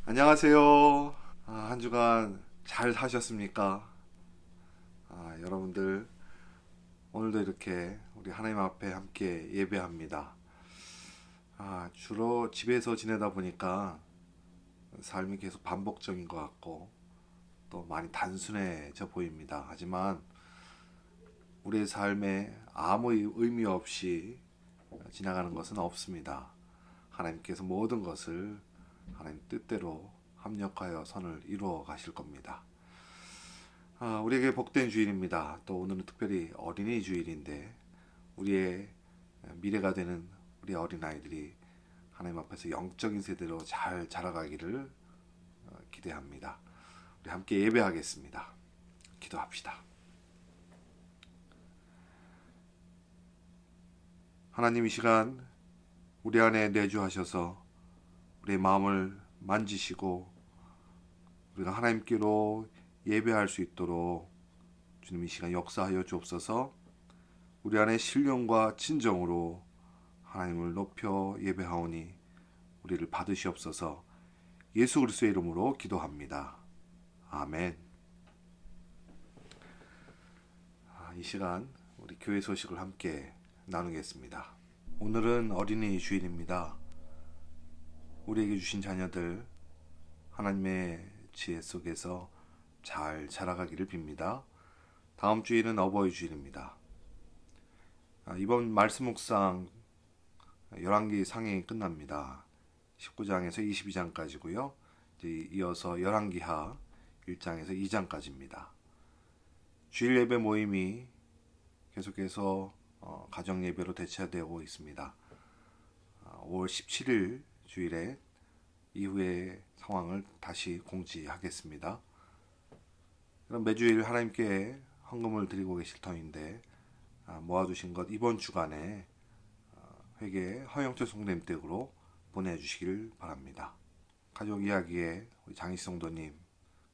안녕하세요. 한 주간 잘 사셨습니까? 여러분들 오늘도 이렇게 우리 하나님 앞에 함께 예배합니다. 주로 집에서 지내다 보니까 삶이 계속 반복적인 것 같고 또 많이 단순해져 보입니다. 하지만 우리의 삶에 아무 의미 없이 지나가는 것은 없습니다. 하나님께서 모든 것을 하나님 뜻대로 합력하여 선을 이루어 가실 겁니다. 우리에게 복된 주일입니다. 또 오늘은 특별히 어린이 주일인데 우리의 미래가 되는 우리 어린아이들이 하나님 앞에서 영적인 세대로 잘 자라가기를 기대합니다. 우리 함께 예배하겠습니다. 기도합시다. 하나님, 이 시간 우리 안에 내주하셔서 우리의 마음을 만지시고 우리가 하나님께로 예배할 수 있도록 주님 이 시간 역사하여 주옵소서. 우리 안에 신령과 진정으로 하나님을 높여 예배하오니 우리를 받으시옵소서. 예수 그리스도의 이름으로 기도합니다. 아멘. 이 시간 우리 교회 소식을 함께 나누겠습니다. 오늘은 어린이 주일입니다. 우리에게 주신 자녀들 하나님의 지혜 속에서 잘 자라가기를 빕니다. 다음 주일은 어버이 주일입니다. 이번 말씀 묵상 열왕기 상행이 끝납니다. 19장에서 22장까지고요. 이어서 열왕기하 1장에서 2장까지입니다. 주일 예배 모임이 계속해서 가정 예배로 대체되고 있습니다. 5월 17일 주일에 이후의 상황을 다시 공지하겠습니다. 그럼 매주일 하나님께 헌금을 드리고 계실 터인데 모아두신 것 이번 주간에 회계 허영철 성도님 댁으로 보내주시길 바랍니다. 가족 이야기에 우리 장희씨 성도님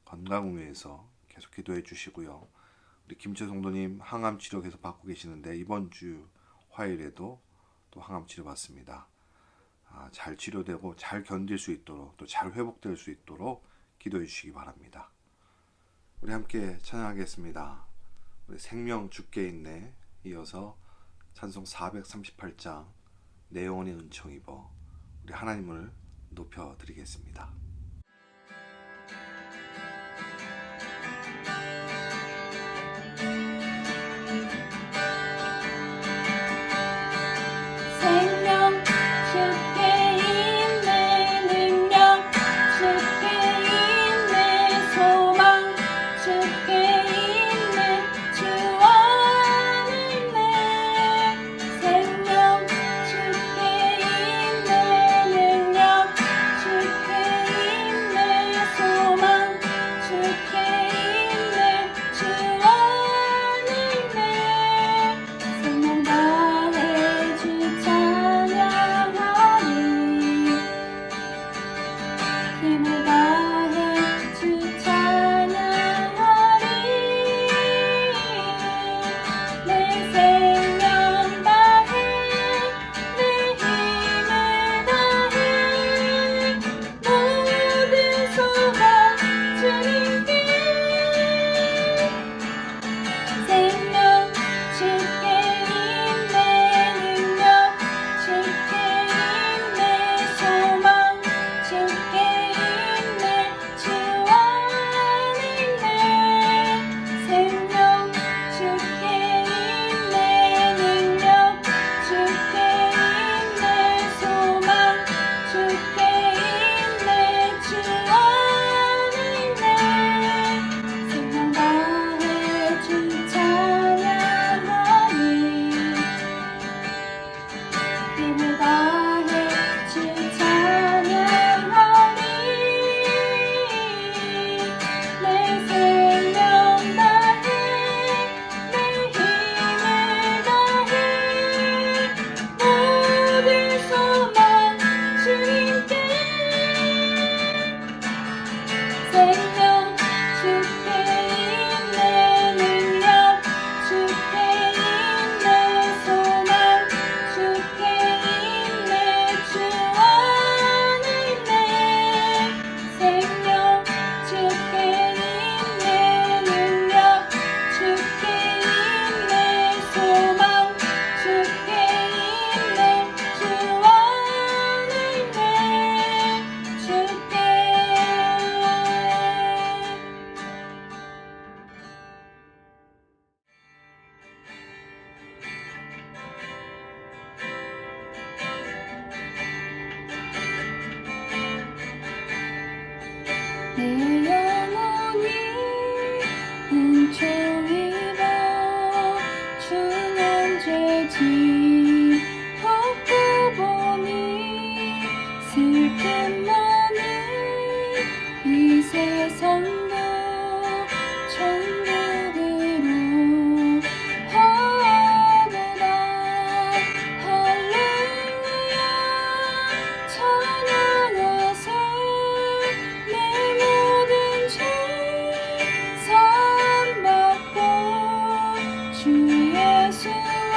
건강을 위해서 계속 기도해 주시고요. 우리 김채 성도님 항암 치료 계속 받고 계시는데 이번 주 화요일에도 또 항암 치료 받습니다. 잘 치료되고 잘 견딜 수 있도록 또 잘 회복될 수 있도록 기도해 주시기 바랍니다. 우리 함께 찬양하겠습니다. 우리 생명 주께 있네. 이어서 찬송 438장 내 영혼의 은총 입어 우리 하나님을 높여 드리겠습니다. 생명 주께 있네 능력 주께 내 영혼이 은총이 주는 죄지 받고 보니 슬픔 많은 이 세상도 천국으로 하도다. 할렐루야 찬양하세. 내 모든 죄 사함받고 주 예수와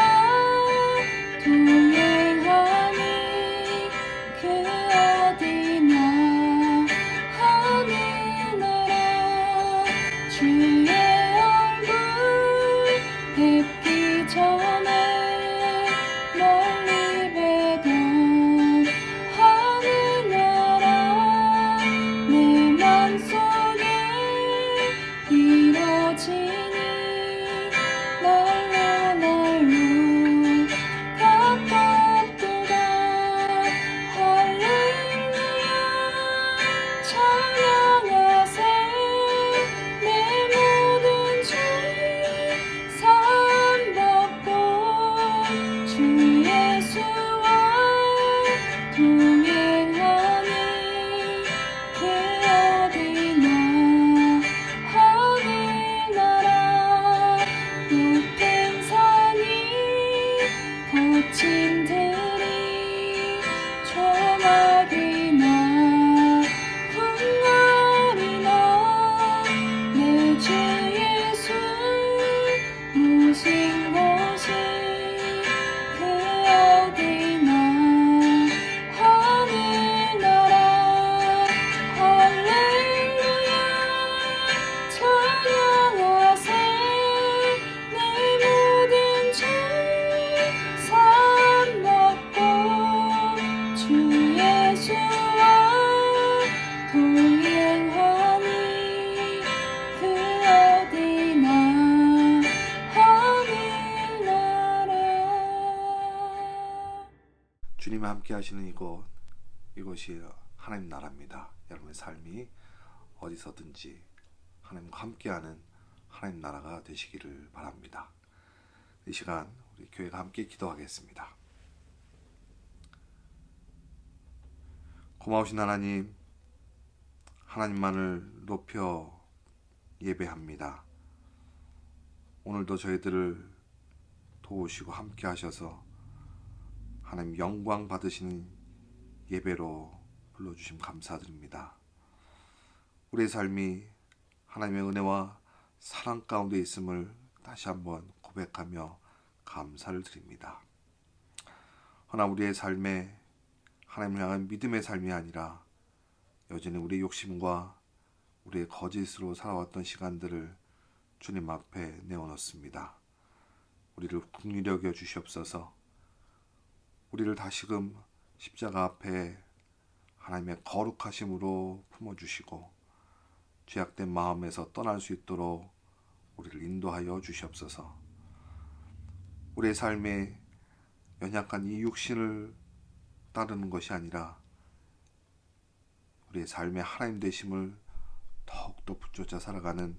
동행하니 그 어디나 하늘나라. 주의 얼굴 뵙기 전에 멀리 뵈던 하늘나라 내 맘속에 이뤄지니 날로 날로 가깝도다. 할렐루야 찬양하세. 내 모든 죄 사함받고 주 예수와 동행하니 그 어디나 하늘나라. 높은 산이 거친 들이 조막이나 풍랑이나 내 주 예수 모신 곳이 그 어디나 하늘나라. 할렐루야 찬양하세. 내 모든 죄 사함받고 주 예수와 동행하니 그 어디나 하늘나라. 주님과 함께 하시는 이곳이 하나님 나라입니다. 여러분의 삶이 어디서든지 하나님과 함께하는 하나님 나라가 되시기를 바랍니다. 이 시간 우리 교회가 함께 기도하겠습니다. 고마우신 하나님, 하나님만을 높여 예배합니다. 오늘도 저희들을 도우시고 함께 하셔서 하나님 영광 받으시는 예배로 불러주심 감사드립니다. 우리의 삶이 하나님의 은혜와 사랑 가운데 있음을 다시 한번 고백하며 감사를 드립니다. 허나 우리의 삶에 하나님을 향한 믿음의 삶이 아니라 여전히 우리의 욕심과 우리의 거짓으로 살아왔던 시간들을 주님 앞에 내어놓습니다. 우리를 긍휼히 여겨 주시옵소서. 우리를 다시금 십자가 앞에 하나님의 거룩하심으로 품어주시고 죄악된 마음에서 떠날 수 있도록 우리를 인도하여 주시옵소서. 우리의 삶에 연약한 이 육신을 따르는 것이 아니라 우리의 삶의 하나님 되심을 더욱더 붙잡아 살아가는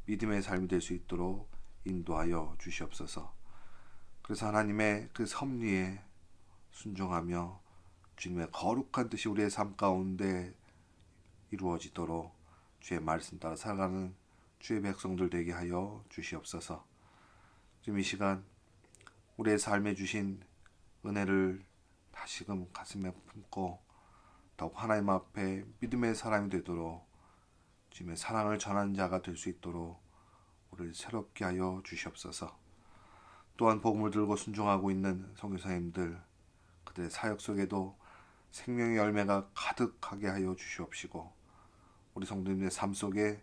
믿음의 삶이 될 수 있도록 인도하여 주시옵소서. 그래서 하나님의 그 섭리에 순종하며 주님의 거룩한 뜻이 우리의 삶 가운데 이루어지도록 주의 말씀 따라 살아가는 주의 백성들 되게 하여 주시옵소서. 지금 이 시간 우리의 삶에 주신 은혜를 다시금 가슴에 품고 더욱 하나님 앞에 믿음의 사람이 되도록 주님의 사랑을 전하는 자가 될 수 있도록 우리를 새롭게 하여 주시옵소서. 또한 복음을 들고 순종하고 있는 선교사님들, 그들의 사역 속에도 생명의 열매가 가득하게 하여 주시옵시고 우리 성도님의 삶 속에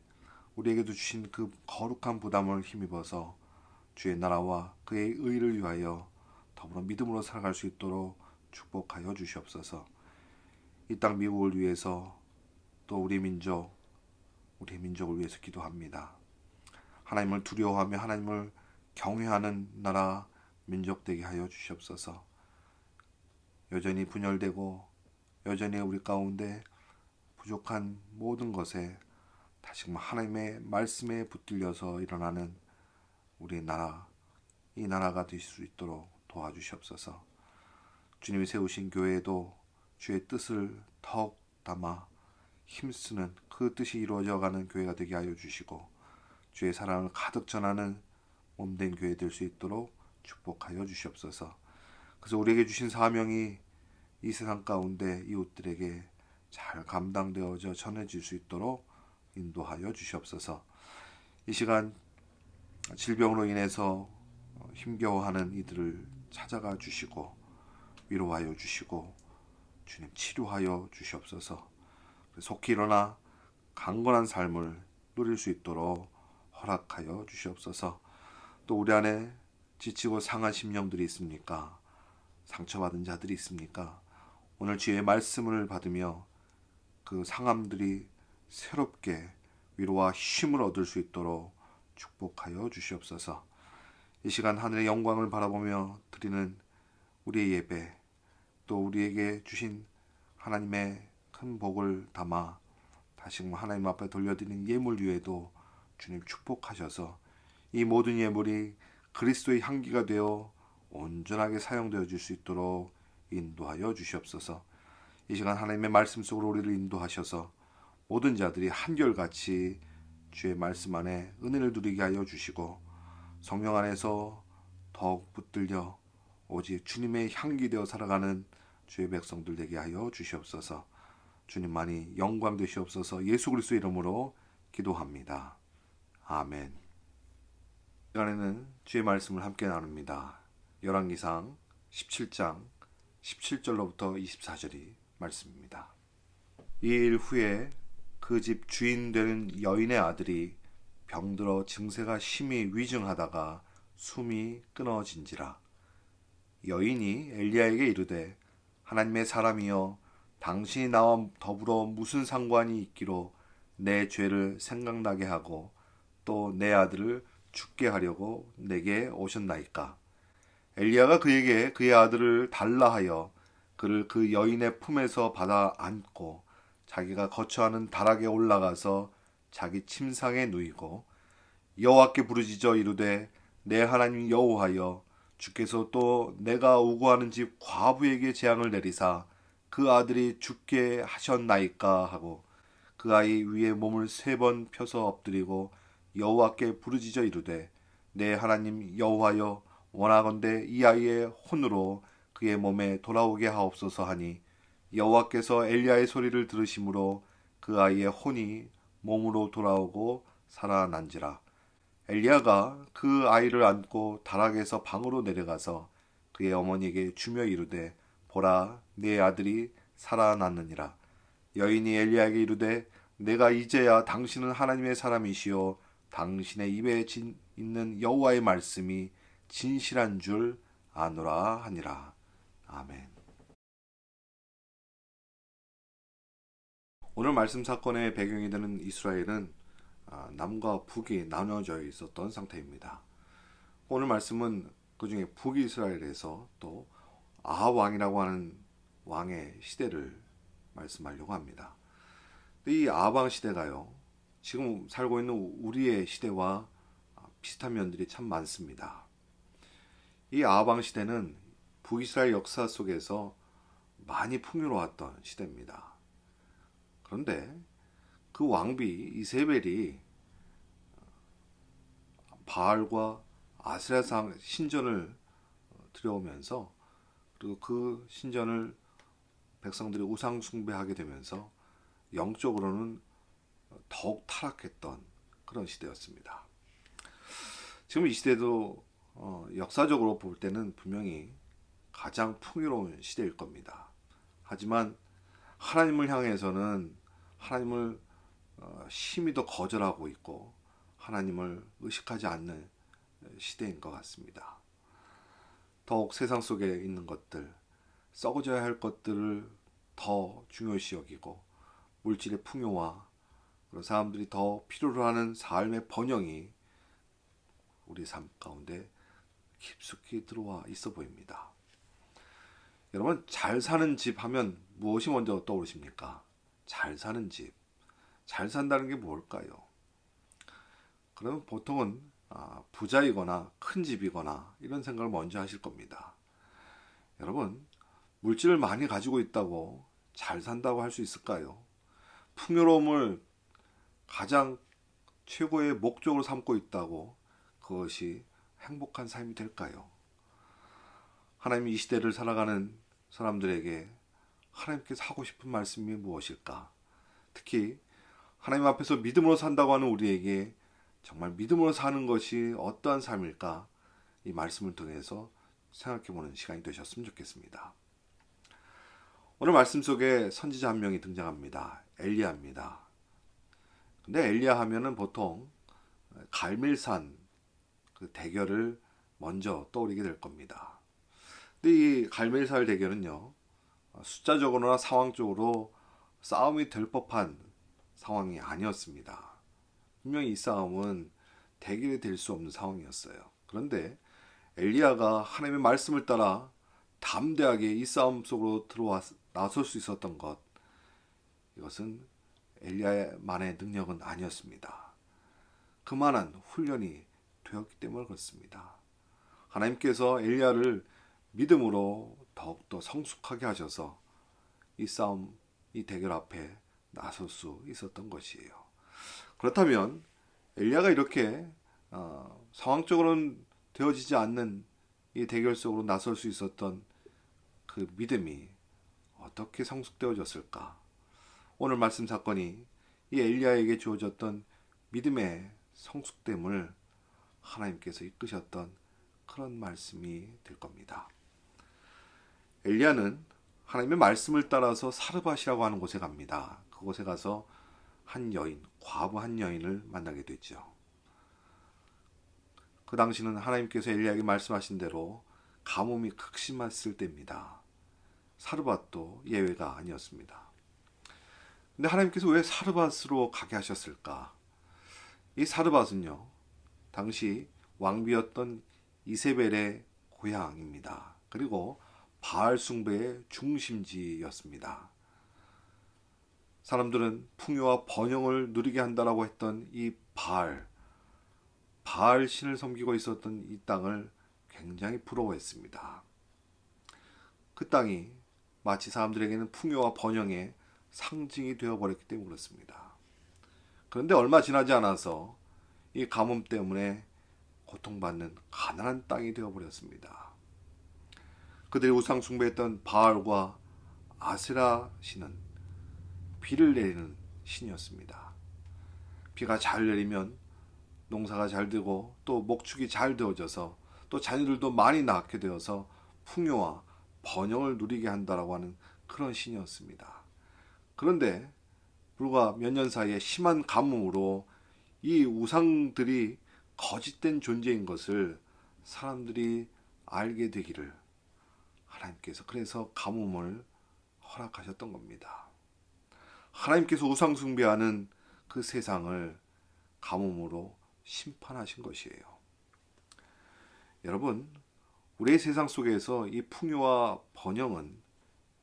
우리에게도 주신 그 거룩한 부담을 힘입어서 주의 나라와 그의 의를 위하여 더불어 믿음으로 살아갈 수 있도록 축복하여 주시옵소서. 이 땅 미국을 위해서 또 우리 민족을 위해서 기도합니다. 하나님을 두려워하며 하나님을 경외하는 나라 민족 되게 하여 주시옵소서. 여전히 분열되고 여전히 우리 가운데 부족한 모든 것에 다시 하나님의 말씀에 붙들려서 일어나는 우리 나라, 이 나라가 될 수 있도록 도와주시옵소서. 주님이 세우신 교회에도 주의 뜻을 더욱 담아 힘쓰는 그 뜻이 이루어져가는 교회가 되게 하여 주시고 주의 사랑을 가득 전하는 몸된 교회 될 수 있도록 축복하여 주시옵소서. 그래서 우리에게 주신 사명이 이 세상 가운데 이웃들에게 잘 감당되어져 전해질 수 있도록 인도하여 주시옵소서. 이 시간 질병으로 인해서 힘겨워하는 이들을 찾아가 주시고 위로하여 주시고 주님 치료하여 주시옵소서. 속히 일어나 강건한 삶을 누릴 수 있도록 허락하여 주시옵소서. 또 우리 안에 지치고 상한 심령들이 있습니까? 상처받은 자들이 있습니까? 오늘 주의 말씀을 받으며 그 상함들이 새롭게 위로와 힘을 얻을 수 있도록 축복하여 주시옵소서. 이 시간 하늘의 영광을 바라보며 드리는 우리의 예배, 또 우리에게 주신 하나님의 큰 복을 담아 다시 하나님 앞에 돌려드리는 예물 위에도 주님 축복하셔서 이 모든 예물이 그리스도의 향기가 되어 온전하게 사용되어 줄 수 있도록 인도하여 주시옵소서. 이 시간 하나님의 말씀 속으로 우리를 인도하셔서 모든 자들이 한결같이 주의 말씀 안에 은혜를 누리게 하여 주시고 성령 안에서 더욱 붙들려 오직 주님의 향기 되어 살아가는 주의 백성들 되게 하여 주시옵소서. 주님만이 영광 되시옵소서. 예수 그리스도의 이름으로 기도합니다. 아멘. 이 시간에는 주의 말씀을 함께 나눕니다. 열왕기상 17장 17절로부터 24절이 말씀입니다. 이 일 후에 그 집 주인 되는 여인의 아들이 병들어 증세가 심히 위중하다가 숨이 끊어진지라. 여인이 엘리야에게 이르되 하나님의 사람이여 당신이 나와 더불어 무슨 상관이 있기로 내 죄를 생각나게 하고 또 내 아들을 죽게 하려고 내게 오셨나이까. 엘리야가 그에게 그의 아들을 달라 하여 그를 그 여인의 품에서 받아 안고 자기가 거처하는 다락에 올라가서 자기 침상에 누이고 여호와께 부르짖어 이르되 내 하나님 여호와여 주께서 또 내가 우고하는 집 과부에게 재앙을 내리사 그 아들이 죽게 하셨나이까 하고 그 아이 위에 몸을 3번 펴서 엎드리고 여호와께 부르짖어 이르되 내 하나님 여호와여 원하건대 이 아이의 혼으로 그의 몸에 돌아오게 하옵소서 하니 여호와께서 엘리야의 소리를 들으심으로 그 아이의 혼이 몸으로 돌아오고 살아난지라. 엘리야가 그 아이를 안고 다락에서 방으로 내려가서 그의 어머니에게 주며 이르되 보라 네 아들이 살아났느니라. 여인이 엘리야에게 이르되 내가 이제야 당신은 하나님의 사람이시요 당신의 입에 있는 여호와의 말씀이 진실한 줄 아노라 하니라. 아멘. 오늘 말씀 사건의 배경이 되는 이스라엘은 남과 북이 나눠져 있었던 상태입니다. 오늘 말씀은 그 중에 북이스라엘에서 또 아합 왕이라고 하는 왕의 시대를 말씀하려고 합니다. 이 아합 왕 시대가요, 지금 살고 있는 우리의 시대와 비슷한 면들이 참 많습니다. 이 아합 왕 시대는 북이스라엘 역사 속에서 많이 풍요로웠던 시대입니다. 그런데 그 왕비 이세벨이 바알과 아세라상 신전을 들여오면서 그리고 그 신전을 백성들이 우상 숭배하게 되면서 영적으로는 더욱 타락했던 그런 시대였습니다. 지금 이 시대도 역사적으로 볼 때는 분명히 가장 풍요로운 시대일 겁니다. 하지만 하나님을 향해서는 하나님을 심히 더 거절하고 있고 하나님을 의식하지 않는 시대인 것 같습니다. 더욱 세상 속에 있는 것들, 썩어져야 할 것들을 더 중요시 여기고 물질의 풍요와 그런 사람들이 더 필요로 하는 삶의 번영이 우리 삶 가운데 깊숙이 들어와 있어 보입니다. 여러분, 잘 사는 집 하면 무엇이 먼저 떠오르십니까? 잘 사는 집. 잘 산다는 게 뭘까요? 그러면 보통은 부자이거나 큰 집이거나 이런 생각을 먼저 하실 겁니다. 여러분, 물질을 많이 가지고 있다고 잘 산다고 할 수 있을까요? 풍요로움을 가장 최고의 목적으로 삼고 있다고 그것이 행복한 삶이 될까요? 하나님 이 시대를 살아가는 사람들에게 하나님께서 하고 싶은 말씀이 무엇일까? 특히 하나님 앞에서 믿음으로 산다고 하는 우리에게 정말 믿음으로 사는 것이 어떠한 삶일까? 이 말씀을 통해서 생각해보는 시간이 되셨으면 좋겠습니다. 오늘 말씀 속에 선지자 한 명이 등장합니다. 엘리야입니다. 근데 엘리야 하면은 보통 갈멜산 그 대결을 먼저 떠오르게 될 겁니다. 근데 이 갈멜산 대결은요, 숫자적으로나 상황적으로 싸움이 될 법한 상황이 아니었습니다. 분명히 이 싸움은 대결이 될 수 없는 상황이었어요. 그런데 엘리야가 하나님의 말씀을 따라 담대하게 이 싸움 속으로 나설 수 있었던 것, 이것은 엘리야만의 능력은 아니었습니다. 그만한 훈련이 되었기 때문에 그렇습니다. 하나님께서 엘리야를 믿음으로 더욱더 성숙하게 하셔서 이 싸움, 이 대결 앞에 나설 수 있었던 것이에요. 그렇다면 엘리야가 이렇게 상황적으로는 되어지지 않는 이 대결 속으로 나설 수 있었던 그 믿음이 어떻게 성숙되어졌을까? 오늘 말씀 사건이 이 엘리야에게 주어졌던 믿음의 성숙됨을 하나님께서 이끄셨던 그런 말씀이 될 겁니다. 엘리야는 하나님의 말씀을 따라서 사르밧이라고 하는 곳에 갑니다. 그곳에 가서 한 여인, 과부 한 여인을 만나게 되죠. 그 당시는 하나님께서 엘리야에게 말씀하신 대로 가뭄이 극심했을 때입니다. 사르밧도 예외가 아니었습니다. 근데 하나님께서 왜 사르밧으로 가게 하셨을까? 이 사르밧은요, 당시 왕비였던 이세벨의 고향입니다. 그리고 바알 숭배의 중심지였습니다. 사람들은 풍요와 번영을 누리게 한다라고 했던 이 바알 신을 섬기고 있었던 이 땅을 굉장히 부러워했습니다. 그 땅이 마치 사람들에게는 풍요와 번영의 상징이 되어버렸기 때문에 그렇습니다. 그런데 얼마 지나지 않아서 이 가뭄 때문에 고통받는 가난한 땅이 되어버렸습니다. 그들이 우상 숭배했던 바알과 아세라 신은 비를 내리는 신이었습니다. 비가 잘 내리면 농사가 잘 되고 또 목축이 잘 되어져서 또 자녀들도 많이 낳게 되어서 풍요와 번영을 누리게 한다라고 하는 그런 신이었습니다. 그런데 불과 몇 년 사이에 심한 가뭄으로 이 우상들이 거짓된 존재인 것을 사람들이 알게 되기를 하나님께서 그래서 가뭄을 허락하셨던 겁니다. 하나님께서 우상 숭배하는 그 세상을 가뭄으로 심판하신 것이에요. 여러분, 우리의 세상 속에서 이 풍요와 번영은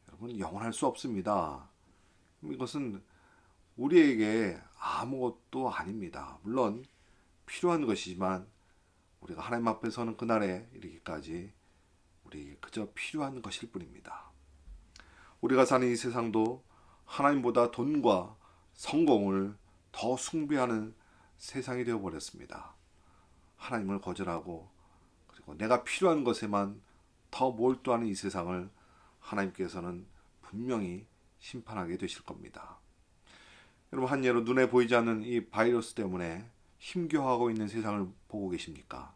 여러분 영원할 수 없습니다. 이것은 우리에게 아무것도 아닙니다. 물론 필요한 것이지만 우리가 하나님 앞에 서는 그날에 이르기까지 우리에게 그저 필요한 것일 뿐입니다. 우리가 사는 이 세상도 하나님보다 돈과 성공을 더 숭배하는 세상이 되어버렸습니다. 하나님을 거절하고 그리고 내가 필요한 것에만 더 몰두하는 이 세상을 하나님께서는 분명히 심판하게 되실 겁니다. 여러분, 한 예로 눈에 보이지 않는 이 바이러스 때문에 힘겨워하고 있는 세상을 보고 계십니까?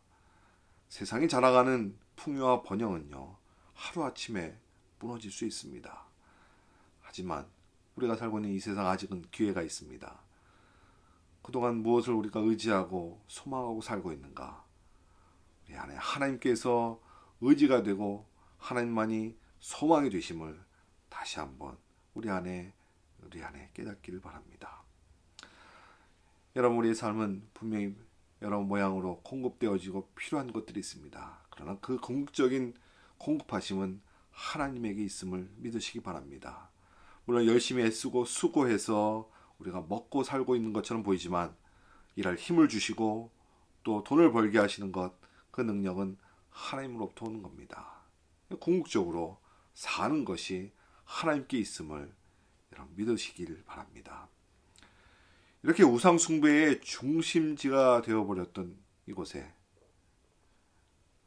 세상이 자라가는 풍요와 번영은요, 하루아침에 무너질 수 있습니다. 하지만 우리가 살고 있는 이 세상 아직은 기회가 있습니다. 그동안 무엇을 우리가 의지하고 소망하고 살고 있는가? 우리 안에 하나님께서 의지가 되고 하나님만이 소망이 되심을 다시 한번 우리 안에 깨닫기를 바랍니다. 여러분, 우리의 삶은 분명히 여러 모양으로 공급되어지고 필요한 것들이 있습니다. 그러나 그 궁극적인 공급하심은 하나님에게 있음을 믿으시기 바랍니다. 물론 열심히 애쓰고 수고해서 우리가 먹고 살고 있는 것처럼 보이지만 일할 힘을 주시고 또 돈을 벌게 하시는 것, 그 능력은 하나님으로부터 오는 겁니다. 궁극적으로 사는 것이 하나님께 있음을 여러분 믿으시길 바랍니다. 이렇게 우상 숭배의 중심지가 되어버렸던 이곳에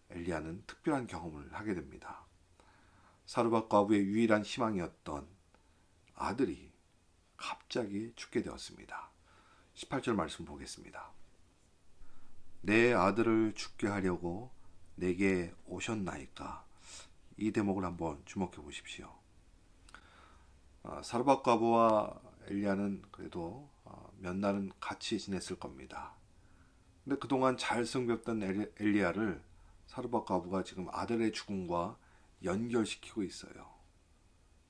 엘리야는 특별한 경험을 하게 됩니다. 사르밧 과부의 유일한 희망이었던 아들이 갑자기 죽게 되었습니다. 18절 말씀 보겠습니다. 내 아들을 죽게 하려고 내게 오셨나이까. 이 대목을 한번 주목해 보십시오. 사르밧 과부와 엘리야는 그래도 몇 날은 같이 지냈을 겁니다. 근데 그동안 잘 섬겼던 엘리야를 사르밧 과부가 지금 아들의 죽음과 연결시키고 있어요.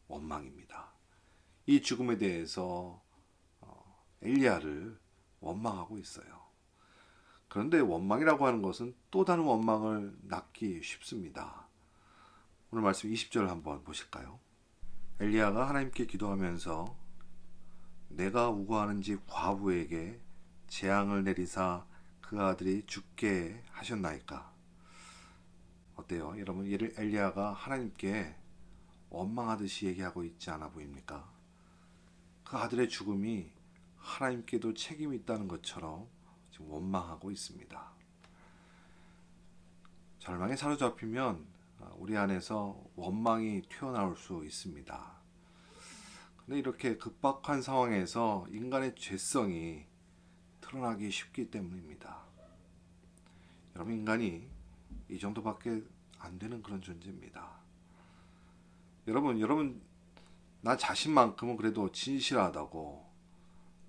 원망입니다. 이 죽음에 대해서 엘리야를 원망하고 있어요. 그런데 원망이라고 하는 것은 또 다른 원망을 낳기 쉽습니다. 오늘 말씀 20절 한번 보실까요? 엘리야가 하나님께 기도하면서 내가 우고하는지 과부에게 재앙을 내리사 그 아들이 죽게 하셨나이까. 어때요? 여러분, 엘리야가 하나님께 원망하듯이 얘기하고 있지 않아 보입니까? 그 아들의 죽음이 하나님께도 책임이 있다는 것처럼 지금 원망하고 있습니다. 절망에 사로잡히면 우리 안에서 원망이 튀어나올 수 있습니다. 근데 이렇게 급박한 상황에서 인간의 죄성이 드러나기 쉽기 때문입니다. 여러분, 인간이 이 정도밖에 안 되는 그런 존재입니다. 여러분 나 자신만큼은 그래도 진실하다고,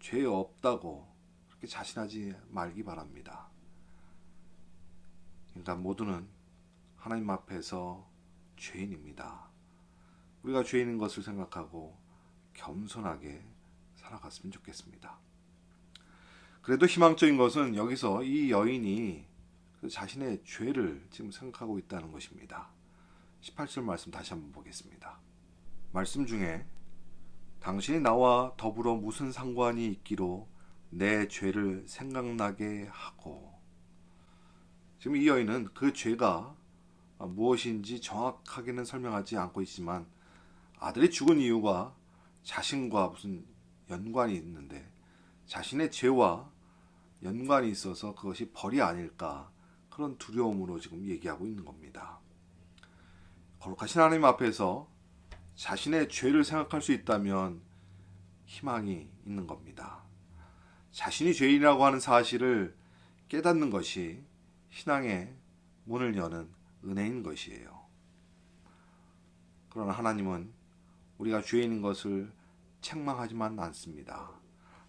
죄 없다고 그렇게 자신하지 말기 바랍니다. 인간 모두는 하나님 앞에서 죄인입니다. 우리가 죄인인 것을 생각하고 겸손하게 살아갔으면 좋겠습니다. 그래도 희망적인 것은 여기서 이 여인이 자신의 죄를 지금 생각하고 있다는 것입니다. 18절 말씀 다시 한번 보겠습니다. 말씀 중에 당신이 나와 더불어 무슨 상관이 있기로 내 죄를 생각나게 하고, 지금 이 여인은 그 죄가 무엇인지 정확하게는 설명하지 않고 있지만 아들이 죽은 이유가 자신과 무슨 연관이 있는데 자신의 죄와 연관이 있어서 그것이 벌이 아닐까, 그런 두려움으로 지금 얘기하고 있는 겁니다. 거룩하신 하나님 앞에서 자신의 죄를 생각할 수 있다면 희망이 있는 겁니다. 자신이 죄인이라고 하는 사실을 깨닫는 것이 신앙의 문을 여는 은혜인 것이에요. 그러나 하나님은 우리가 죄인인 것을 책망하지만 않습니다.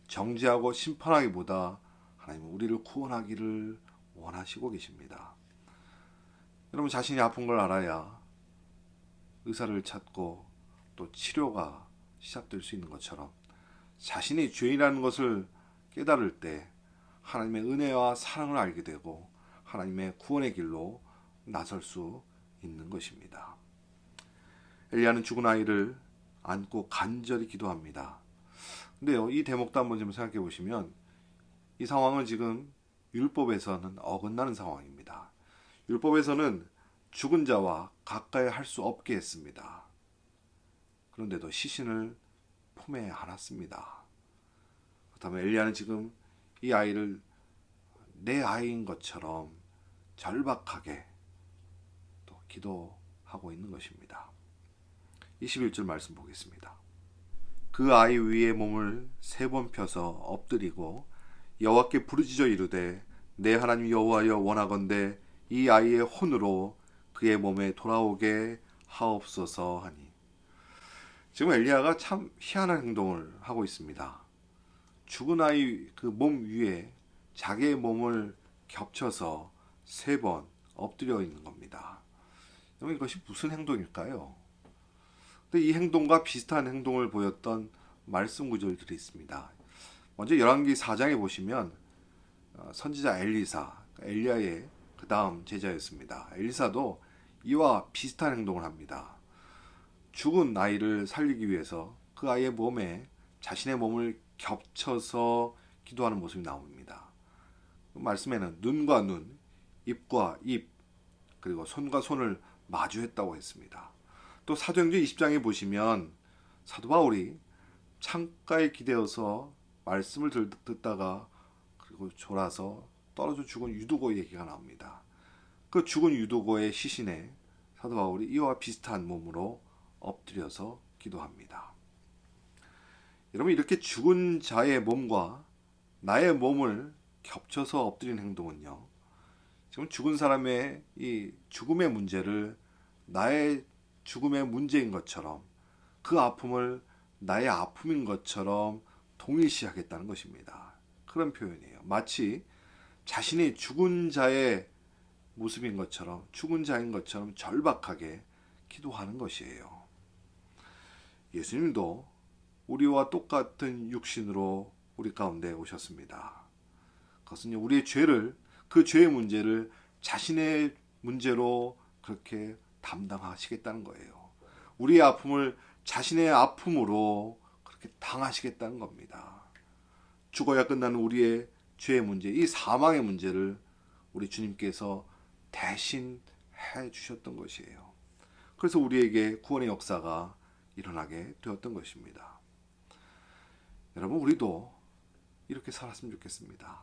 정죄하고 심판하기보다 하나님은 우리를 구원하기를 원하시고 계십니다. 여러분, 자신이 아픈 걸 알아야 의사를 찾고 또 치료가 시작될 수 있는 것처럼 자신이 죄인이라는 것을 깨달을 때 하나님의 은혜와 사랑을 알게 되고 하나님의 구원의 길로 나설 수 있는 것입니다. 엘리야는 죽은 아이를 안고 간절히 기도합니다. 근데요, 이 대목도 한번 좀 생각해 보시면 이 상황은 지금 율법에서는 어긋나는 상황입니다. 율법에서는 죽은 자와 가까이 할 수 없게 했습니다. 그런데도 시신을 품에 안았습니다. 그렇다면 엘리야는 지금 이 아이를 내 아이인 것처럼 절박하게 또 기도하고 있는 것입니다. 21절 말씀 보겠습니다. 그 아이 위에 몸을 3번 펴서 엎드리고 여호와께 부르짖어 이르되 내 하나님 여호와여 원하건대 이 아이의 혼으로 그의 몸에 돌아오게 하옵소서 하니. 지금 엘리야가 참 희한한 행동을 하고 있습니다. 죽은 아이 그 몸 위에 자기의 몸을 겹쳐서 3번 엎드려 있는 겁니다. 그럼 이것이 무슨 행동일까요? 근데 이 행동과 비슷한 행동을 보였던 말씀 구절들이 있습니다. 먼저 열왕기 4장에 보시면 선지자 엘리사, 엘리야의 그 다음 제자였습니다. 엘리사도 이와 비슷한 행동을 합니다. 죽은 아이를 살리기 위해서 그 아이의 몸에 자신의 몸을 겹쳐서 기도하는 모습이 나옵니다. 말씀에는 눈과 눈, 입과 입, 그리고 손과 손을 마주했다고 했습니다. 또 사도행전 20장에 보시면 사도 바울이 창가에 기대어서 말씀을 듣다가 그리고 졸아서 떨어져 죽은 유도고 얘기가 나옵니다. 그 죽은 유도고의 시신에 사도 바울이 이와 비슷한 몸으로 엎드려서 기도합니다. 여러분, 이렇게 죽은 자의 몸과 나의 몸을 겹쳐서 엎드리는 행동은요, 지금 죽은 사람의 이 죽음의 문제를 나의 죽음의 문제인 것처럼, 그 아픔을 나의 아픔인 것처럼 동일시하겠다는 것입니다. 그런 표현이에요. 마치 자신이 죽은 자의 모습인 것처럼, 죽은 자인 것처럼 절박하게 기도하는 것이에요. 예수님도 우리와 똑같은 육신으로 우리 가운데 오셨습니다. 그것은 우리의 죄를, 그 죄의 문제를 자신의 문제로 그렇게 담당하시겠다는 거예요. 우리의 아픔을 자신의 아픔으로 그렇게 당하시겠다는 겁니다. 죽어야 끝나는 우리의 죄의 문제, 이 사망의 문제를 우리 주님께서 대신 해 주셨던 것이에요. 그래서 우리에게 구원의 역사가 일어나게 되었던 것입니다. 여러분, 우리도 이렇게 살았으면 좋겠습니다.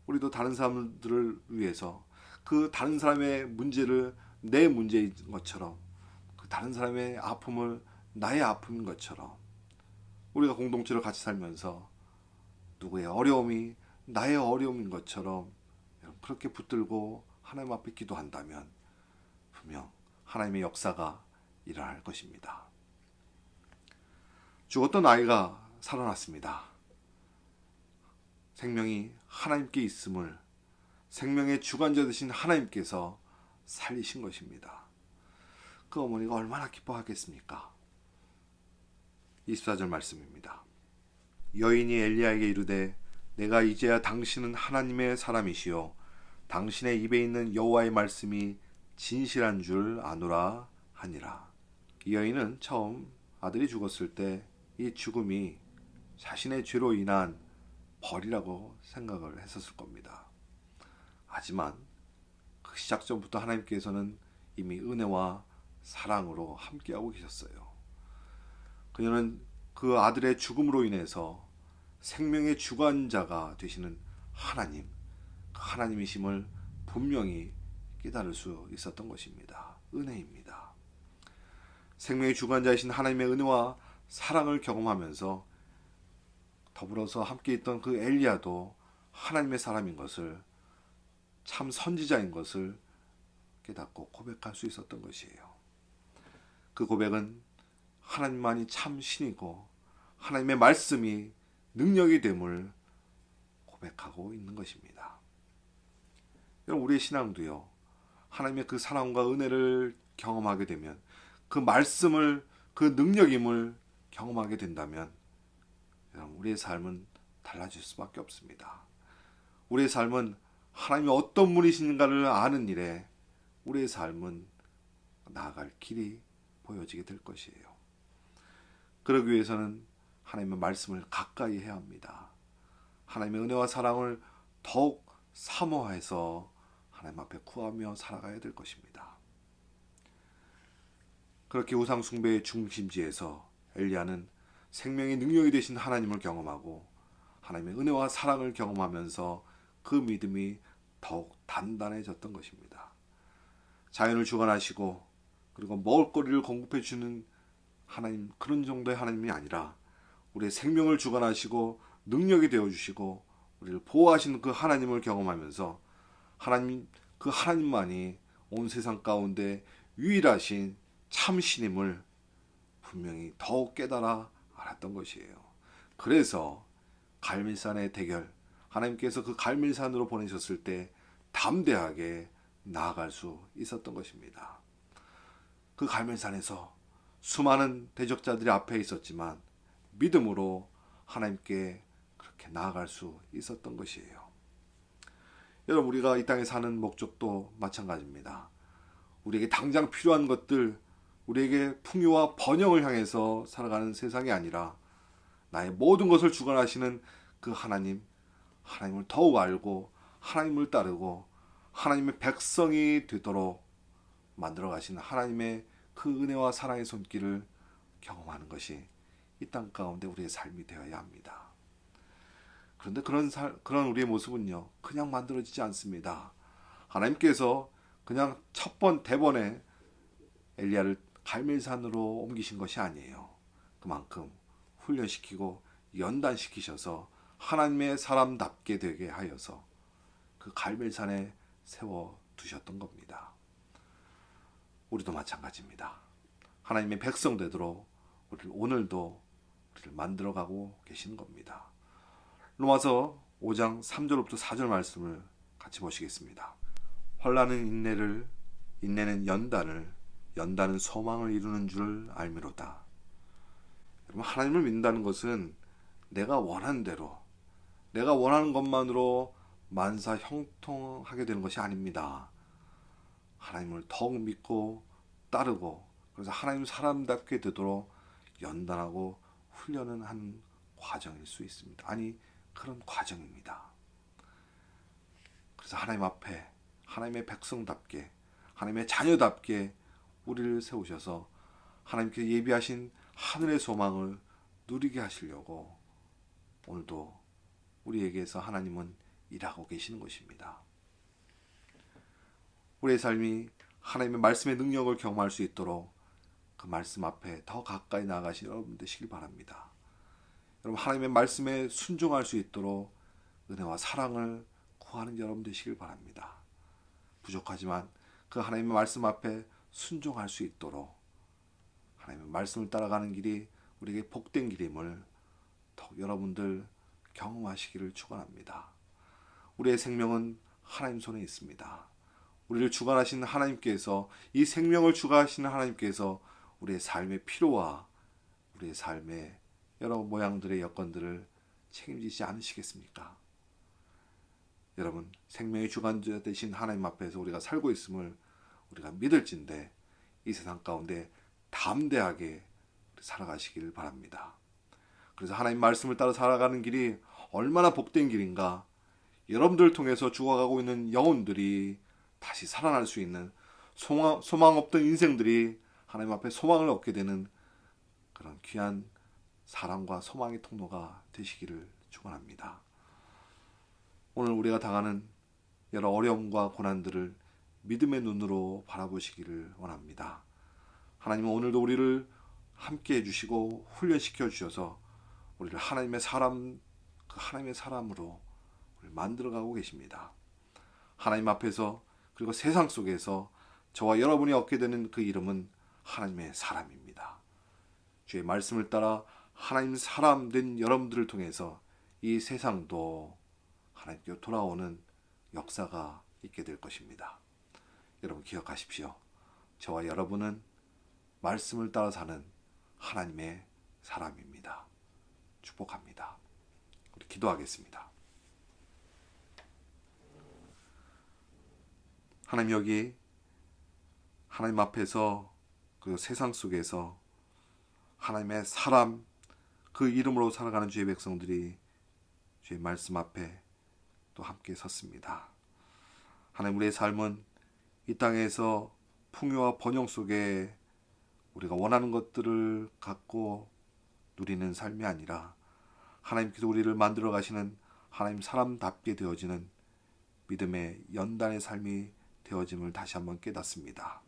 우리도 다른 사람들을 위해서 그 다른 사람의 문제를 내 문제인 것처럼, 그 다른 사람의 아픔을 나의 아픔인 것처럼, 우리가 공동체로 같이 살면서 누구의 어려움이 나의 어려움인 것처럼 그렇게 붙들고 하나님 앞에 기도한다면 분명 하나님의 역사가 일어날 것입니다. 죽었던 아이가 살아났습니다. 생명이 하나님께 있음을, 생명의 주관자 되신 하나님께서 살리신 것입니다. 그 어머니가 얼마나 기뻐하겠습니까? 24절 말씀입니다. 여인이 엘리야에게 이르되 내가 이제야 당신은 하나님의 사람이시요 당신의 입에 있는 여호와의 말씀이 진실한 줄 아노라 하니라. 이 여인은 처음 아들이 죽었을 때 이 죽음이 자신의 죄로 인한 벌이라고 생각을 했었을 겁니다. 하지만 그 시작 전부터 하나님께서는 이미 은혜와 사랑으로 함께하고 계셨어요. 그녀는 그 아들의 죽음으로 인해서 생명의 주관자가 되시는 하나님, 그 하나님이심을 분명히 깨달을 수 있었던 것입니다. 은혜입니다. 생명의 주관자이신 하나님의 은혜와 사랑을 경험하면서 더불어서 함께 있던 그 엘리야도 하나님의 사람인 것을, 참 선지자인 것을 깨닫고 고백할 수 있었던 것이에요. 그 고백은 하나님만이 참 신이고 하나님의 말씀이 능력이 됨을 고백하고 있는 것입니다. 여러분, 우리의 신앙도요, 하나님의 그 사랑과 은혜를 경험하게 되면, 그 말씀을, 그 능력임을 경험하게 된다면 여러분, 우리의 삶은 달라질 수밖에 없습니다. 우리의 삶은 하나님이 어떤 분이신가를 아는 일에 우리의 삶은 나아갈 길이 보여지게 될 것이에요. 그러기 위해서는 하나님의 말씀을 가까이 해야 합니다. 하나님의 은혜와 사랑을 더욱 사모해서 하나님 앞에 구하며 살아가야 될 것입니다. 그렇게 우상 숭배의 중심지에서 엘리야는 생명의 능력이 되신 하나님을 경험하고 하나님의 은혜와 사랑을 경험하면서 그 믿음이 더욱 단단해졌던 것입니다. 자연을 주관하시고 그리고 먹을거리를 공급해 주는 하나님, 그런 정도의 하나님이 아니라 우리의 생명을 주관하시고 능력이 되어주시고 우리를 보호하시는 그 하나님을 경험하면서 하나님, 그 하나님만이 온 세상 가운데 유일하신 참신임을 분명히 더욱 깨달아 알았던 것이에요. 그래서 갈멜산의 대결, 하나님께서 그 갈멜산으로 보내셨을 때 담대하게 나아갈 수 있었던 것입니다. 그 갈멜산에서 수많은 대적자들이 앞에 있었지만 믿음으로 하나님께 그렇게 나아갈 수 있었던 것이에요. 여러분, 우리가 이 땅에 사는 목적도 마찬가지입니다. 우리에게 당장 필요한 것들, 우리에게 풍요와 번영을 향해서 살아가는 세상이 아니라 나의 모든 것을 주관하시는 그 하나님을 더욱 알고 하나님을 따르고 하나님의 백성이 되도록 만들어 가시는 하나님의 그 은혜와 사랑의 손길을 경험하는 것이 이 땅 가운데 우리의 삶이 되어야 합니다. 그런데 그런 우리의 모습은요, 그냥 만들어지지 않습니다. 하나님께서 그냥 첫 번 대번에 엘리야를 갈멜산으로 옮기신 것이 아니에요. 그만큼 훈련시키고 연단시키셔서 하나님의 사람답게 되게 하여서 그 갈멜산에 세워 두셨던 겁니다. 우리도 마찬가지입니다. 하나님의 백성 되도록 오늘도 우리를 만들어가고 계시는 겁니다. 로마서 5장 3절부터 4절 말씀을 같이 보시겠습니다. 환난은 인내를, 인내는 연단을, 연단은 소망을 이루는 줄 알미로다. 여러분, 하나님을 믿는다는 것은 내가 원하는 대로, 내가 원하는 것만으로 만사 형통하게 되는 것이 아닙니다. 하나님을 더욱 믿고 따르고, 그래서 하나님 사람답게 되도록 연단하고 훈련을 하는 과정일 수 있습니다. 아니, 그런 과정입니다. 그래서 하나님 앞에 하나님의 백성답게, 하나님의 자녀답게 우리를 세우셔서 하나님께 예비하신 하늘의 소망을 누리게 하시려고 오늘도 우리에게서 하나님은 일하고 계시는 것입니다. 우리의 삶이 하나님의 말씀의 능력을 경험할 수 있도록 그 말씀 앞에 더 가까이 나아가신 여러분 되시길 바랍니다. 여러분, 하나님의 말씀에 순종할 수 있도록 은혜와 사랑을 구하는 여러분 되시길 바랍니다. 부족하지만 그 하나님의 말씀 앞에 순종할 수 있도록 하나님의 말씀을 따라가는 길이 우리에게 복된 길임을 더욱 여러분들 경험하시기를 축원합니다. 우리의 생명은 하나님 손에 있습니다. 우리를 주관하시는 하나님께서, 이 생명을 주관하시는 하나님께서 우리의 삶의 필요와 우리의 삶의 여러 모양들의 여건들을 책임지지 않으시겠습니까? 여러분, 생명의 주관자 되신 하나님 앞에서 우리가 살고 있음을 우리가 믿을진데 이 세상 가운데 담대하게 살아가시길 바랍니다. 그래서 하나님 말씀을 따라 살아가는 길이 얼마나 복된 길인가, 여러분들을 통해서 죽어가고 있는 영혼들이 다시 살아날 수 있는, 소망 없던 인생들이 하나님 앞에 소망을 얻게 되는 그런 귀한 사랑과 소망의 통로가 되시기를 축원합니다. 오늘 우리가 당하는 여러 어려움과 고난들을 믿음의 눈으로 바라보시기를 원합니다. 하나님은 오늘도 우리를 함께 해주시고 훈련시켜 주셔서 우리를 하나님의 사람으로 우리를 만들어가고 계십니다. 하나님 앞에서, 그리고 세상 속에서 저와 여러분이 얻게 되는 그 이름은 하나님의 사람입니다. 주의 말씀을 따라 하나님 사람 된 여러분들을 통해서 이 세상도 하나님께 돌아오는 역사가 있게 될 것입니다. 여러분 기억하십시오. 저와 여러분은 말씀을 따라 사는 하나님의 사람입니다. 축복합니다. 우리 기도하겠습니다. 하나님, 여기 하나님 앞에서 그 세상 속에서 하나님의 사람, 그 이름으로 살아가는 주의 백성들이 주의 말씀 앞에 또 함께 섰습니다. 하나님, 우리의 삶은 이 땅에서 풍요와 번영 속에 우리가 원하는 것들을 갖고 누리는 삶이 아니라 하나님께서 우리를 만들어 가시는 하나님 사람답게 되어지는 믿음의 연단의 삶이 되어짐을 다시 한번 깨닫습니다.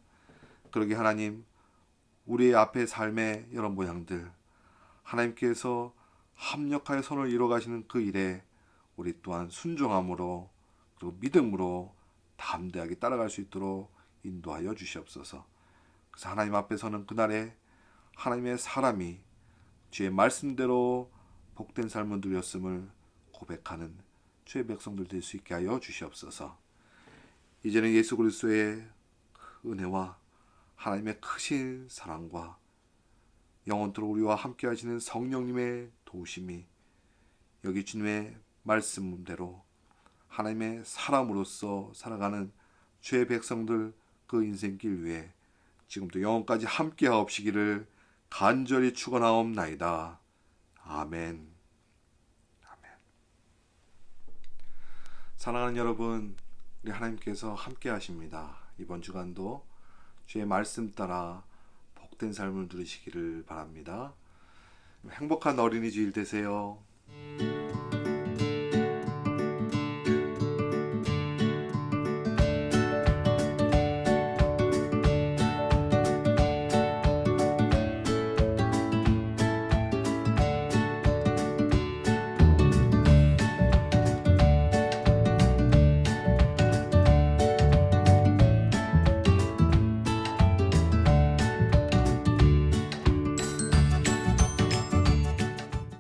그러게 하나님, 우리의 앞에 삶의 여러 모양들, 하나님께서 합력하여 손을 이루어 가시는 그 일에 우리 또한 순종함으로 그리고 믿음으로 담대하게 따라갈 수 있도록 인도하여 주시옵소서. 그래서 하나님 앞에서는 그날에 하나님의 사람이 주의 말씀대로 복된 삶을 누렸음을 고백하는 주의 백성들 될 수 있게 하여 주시옵소서. 이제는 예수 그리스도의 은혜와 하나님의 크신 사랑과 영원토록 우리와 함께 하시는 성령님의 도우심이 여기 주님의 말씀대로 하나님의 사람으로서 살아가는 주의 백성들 그 인생길 위에 지금도 영원까지 함께 하옵시기를 간절히 축원하옵나이다. 아멘. 아멘. 사랑하는 여러분, 우리 하나님께서 함께 하십니다. 이번 주간도 주의 말씀 따라 복된 삶을 누리시기를 바랍니다. 행복한 어린이 주일 되세요.